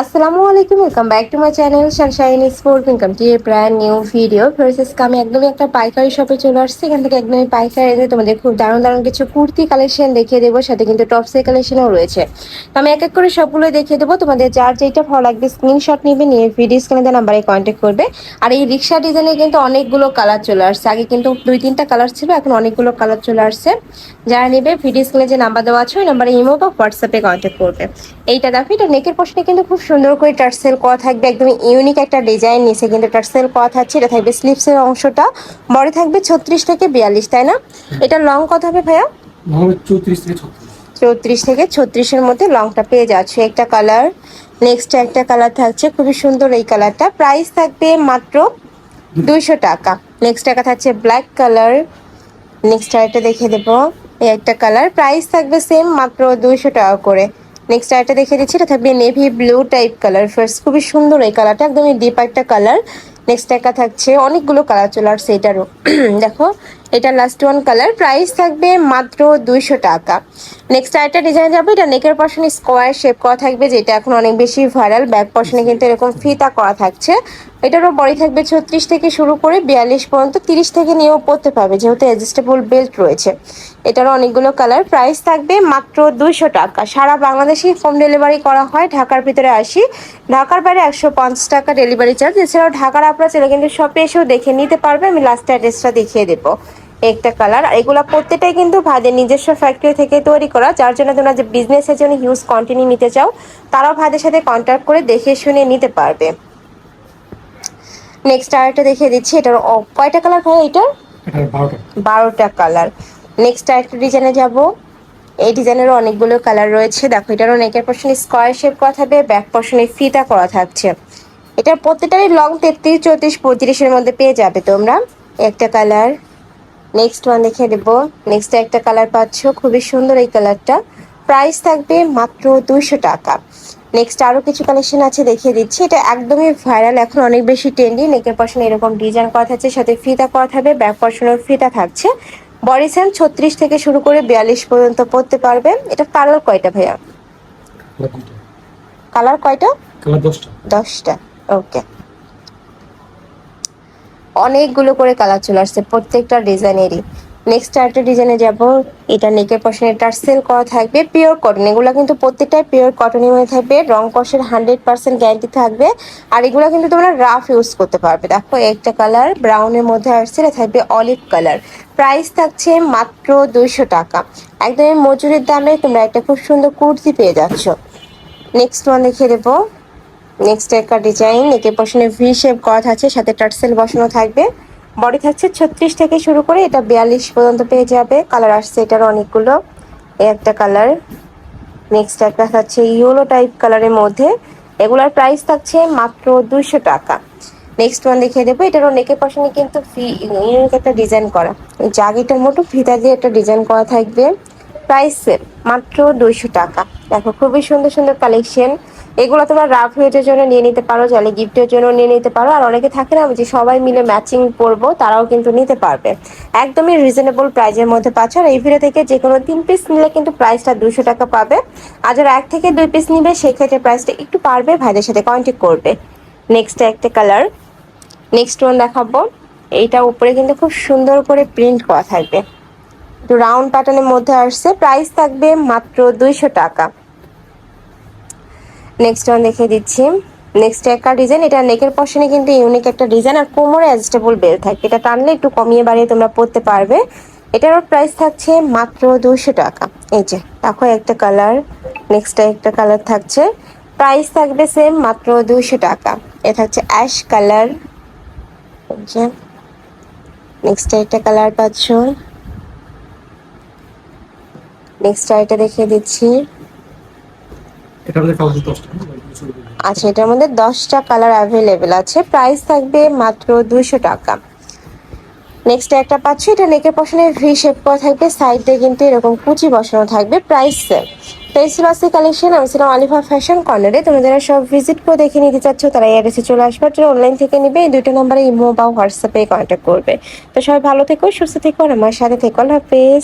আসসালামু আলাইকুম, welcome back to my channel sunshine sport income to a brand new video versus আমি একদমই একটা পাইকারি শপে চলে আসছি। এখান থেকে একদমই পাইকারি রেটে তোমাদের খুব দারুণ দারুণ কিছু কুর্তি কালেকশন দেখিয়ে দেবো, সাথে কিন্তু টপসের কালেকশনও রয়েছে। তো আমি এক এক করে সবগুলো দেখিয়ে দেবো, তোমাদের যার যেটা ভালো লাগবে স্ক্রিনশট নিবে, নিয়ে ভিডিও স্ক্রিনে নাম্বারে কন্ট্যাক্ট করবে। আর এই রিক্সা ডিজাইনে কিন্তু অনেকগুলো কালার চলে আসছে, আগে কিন্তু 2-3টা কালার ছিল, এখন অনেকগুলো কালার চলে আসছে। যারা নেবে ভিডিও স্ক্রিনে যে নাম্বার দেওয়া আছে ওই নাম্বারে ইমো বা হোয়াটসঅ্যাপে কন্ট্যাক্ট করবে। এইটা দেখো, এটা নেকের পোর্শনে কিন্তু খুব সুন্দর করে টার্সেল করা থাকবে, একদম ইউনিক একটা ডিজাইন নিচে কিন্তু টার্সেল করা থাকছে। এটা থাকবে স্লিভসের অংশটা, বড় থাকবে 36 থেকে 42, তাই না? এটা লং কত হবে ভাইয়া? 34 থেকে 36-এর মধ্যে লংটা পেয়ে যাচ্ছে। একটা কালার, নেক্সট একটা কালার থাকছে খুবই সুন্দর, এই কালারটা প্রাইস থাকবে মাত্র 200 টাকা। নেক্সট একটা থাকছে ব্ল্যাক কালার, নেক্সট আরেকটা দেখে দেবো, এই একটা কালার প্রাইস থাকবে সেম মাত্র 200 টাকা করে। নেক্সট আরেকটা দেখে দিচ্ছি, এটা থাকবে navy blue type colour. First খুবই সুন্দর এই কালারটা, একদমই ডিপ একটা কালার। নেক্সট একটা থাকছে, অনেকগুলো কালার চলে আসছে এটারও দেখো, এটা লাস্ট ওয়ান কালার, প্রাইস থাকবে মাত্র 200 টাকা। নেক্সট আরেকটা ডিজাইন যাবো, এটা নেকের পশনে স্কোয়ার শেপ করা থাকবে, যেটা এখন অনেক বেশি ভাইরাল। ব্যাক পশনে কিন্তু এরকম ফিতা করা থাকছে। এটারও বডি থাকবে 36 থেকে শুরু করে 42 পর্যন্ত, 30 থেকে নিয়েও পড়তে পারবে যেহেতু অ্যাডজাস্টেবল বেল্ট রয়েছে। এটারও অনেকগুলো কালার, প্রাইস থাকবে মাত্র 200 টাকা। সারা বাংলাদেশে হোম ডেলিভারি করা হয়, ঢাকার ভিতরে 80, ঢাকার বাইরে 150 টাকা ডেলিভারি চার্জ। এছাড়াও ঢাকার আপনারা চলে কিন্তু শপে এসেও দেখে নিতে পারবে, আমি লাস্ট অ্যাড্রেসটা দেখিয়ে দেবো। একটা কালার, এগুলো প্রত্যেকটাই কিন্তু ভাইদের নিজস্ব ফ্যাক্টরি থেকে তৈরি করা, যার জন্য তোমরা যে বিজনেসের জন্য হিউজ কোয়ান্টিটি নিতে চাও তারাও ভাইদের সাথে কন্ট্যাক্ট করে দেখে শুনে নিতে পারবে। নেক্সট আরেকটা দেখিয়ে দিচ্ছি, এটার কয়টা কালার হয়? এটার 12টা কালার। নেক্সট আরেকটা ডিজাইনে যাব, এই ডিজাইনেরও অনেকগুলো কালার রয়েছে। দেখো, এটারও নেকের পশনে স্কোয়ার শেপ করা থাকবে, ব্যাক পশনে ফিতা করা থাকছে। এটার প্রত্যেকটারই লং 33, 34, 35-এর মধ্যে পেয়ে যাবে তোমরা। একটা কালার, নেক্সট ওয়ান দেখিয়ে দেবো। নেক্সট একটা কালার পাচ্ছ, খুবই সুন্দর এই কালারটা, প্রাইস থাকবে মাত্র 200 টাকা। নেক্সট আরও কিছু কালেকশন আছে দেখিয়ে দিচ্ছি, এটা একদমই ভাইরাল, এখন অনেক বেশি ট্রেন্ডি। নেকের পশনে এরকম ডিজাইন করা থাকছে, সাথে ফিতা করা থাকবে, ব্যাক পশনেও ফিতা থাকছে। বডি সাইজ 36 থেকে শুরু করে 42 পর্যন্ত পড়তে পারবে। এটা কালার কয়টা ভাইয়া? কালার কয়টা? 10টা। ওকে, অনেকগুলো করে কালার চলে আসছে প্রত্যেকটা ডিজাইনেরই। নেক্সট আরেকটা ডিজাইনে যাব, এটা নেকের পশনে টার্সেল করা থাকবে, পিওর কটন। এগুলো কিন্তু প্রত্যেকটাই পিওর কটনের মধ্যে থাকবে, রং কষের 100% গ্যারান্টি থাকবে। আর এগুলো কিন্তু তোমরা রাফ ইউজ করতে পারবে। দেখো, একটা কালার ব্রাউনের মধ্যে আসছে, এটা থাকবে অলিভ কালার, প্রাইস থাকছে মাত্র 200 টাকা। একদমই মজুরির দামে তোমরা একটা খুব সুন্দর কুর্তি পেয়ে যাচ্ছ। নেক্সট ওয়ান দেখিয়ে দেবো, নেক্সট একটা ডিজাইন, নেকের পশনে ভি শেপ করা থাকছে, সাথে টার্সেল বসানো থাকবে। বডি থাকছে 36 থেকে শুরু করে এটা 42 পর্যন্ত পেয়ে যাবে। কালার আসছে এটার অনেকগুলো, এই একটা কালার। নেক্সট একটা থাকছে ইয়েলো টাইপ কালারের মধ্যে, এগুলার প্রাইস থাকছে মাত্র 200 টাকা। নেক্সট ওয়ান দেখিয়ে দেবো, এটারও নেকের পশনে কিন্তু ইউনিক একটা ডিজাইন করা, জাগিটার মতো ফিতা দিয়ে একটা ডিজাইন করা থাকবে, প্রাইস মাত্র 200 টাকা। দেখো, খুবই সুন্দর সুন্দর কালেকশন। এগুলো তোমরা রাফ ওয়েটের জন্য নিয়ে নিতে পারো, চাইলে গিফটের জন্য নিয়ে নিতে পারো। আর অনেকে থাকে না যে সবাই মিলে ম্যাচিং পরবো, তারাও কিন্তু নিতে পারবে। একদমই রিজনেবল প্রাইসের মধ্যে পাচ্ছ। আর এই ভিডিও থেকে যে কোনো 3 পিস নিলে কিন্তু প্রাইসটা 200 টাকা পাবে। আর যারা 1 থেকে 2 পিস নিবে সেক্ষেত্রে প্রাইসটা একটু পারবে, ভাইদের সাথে কন্ট্যাক্ট করবে। নেক্সট একটা কালার, নেক্সট ওয়ান দেখাবো, এইটা উপরে কিন্তু খুব সুন্দর করে প্রিন্ট করা থাকবে, একটু রাউন্ড প্যাটার্নের মধ্যে আসছে, প্রাইস থাকবে মাত্র 200 টাকা। নেক্সট ওয়ান দেখিয়ে দিচ্ছি, নেক্সট একটা ডিজাইন, এটা নেকের পশনে কিন্তু ইউনিক একটা ডিজাইন, আর কোমরে অ্যাডজাস্টেবল বেল্ট থাকবে, এটা টানলে একটু কমিয়ে বাড়িয়ে তোমরা পরতে পারবে। এটারও প্রাইস থাকছে মাত্র 200 টাকা। এই যে দেখো, একটা কালার, নেক্সট একটা কালার থাকছে, প্রাইস থাকবে সেম মাত্র 200 টাকা। এ থাকছে অ্যাশ কালার, নেক্সট একটা কালার পাচ্ছ। নেক্সট আইটা দেখিয়ে দিচ্ছি, আচ্ছা এটার মধ্যে 10টা কালার অ্যাভেলেবেল আছে, প্রাইস থাকবে মাত্র 200 টাকা। নেক্সট একটা পাচ্ছি, এটা নেকের পশনে ভি শেপ করা থাকবে, সাইডে কিন্তু এরকম কুচি বসানো থাকবে, প্রাইস সেম। তো এই ছিল আজকে কালেকশন। আমি ছিলাম আলিফা ফ্যাশন কর্নারে। তুমি যারা সব ভিজিট করে দেখে নিতে চাচ্ছ তারা এই অ্যাড্রেসে চলে আসবার জন্য অনলাইন থেকে নিবে, এই 2টা নম্বরে ইমো বা হোয়াটসঅ্যাপে কন্ট্যাক্ট করবে। তো সবাই ভালো থেকো, সুস্থ থেকো, আর আমার সাথে থেকো। আল্লাহ হাফেজ।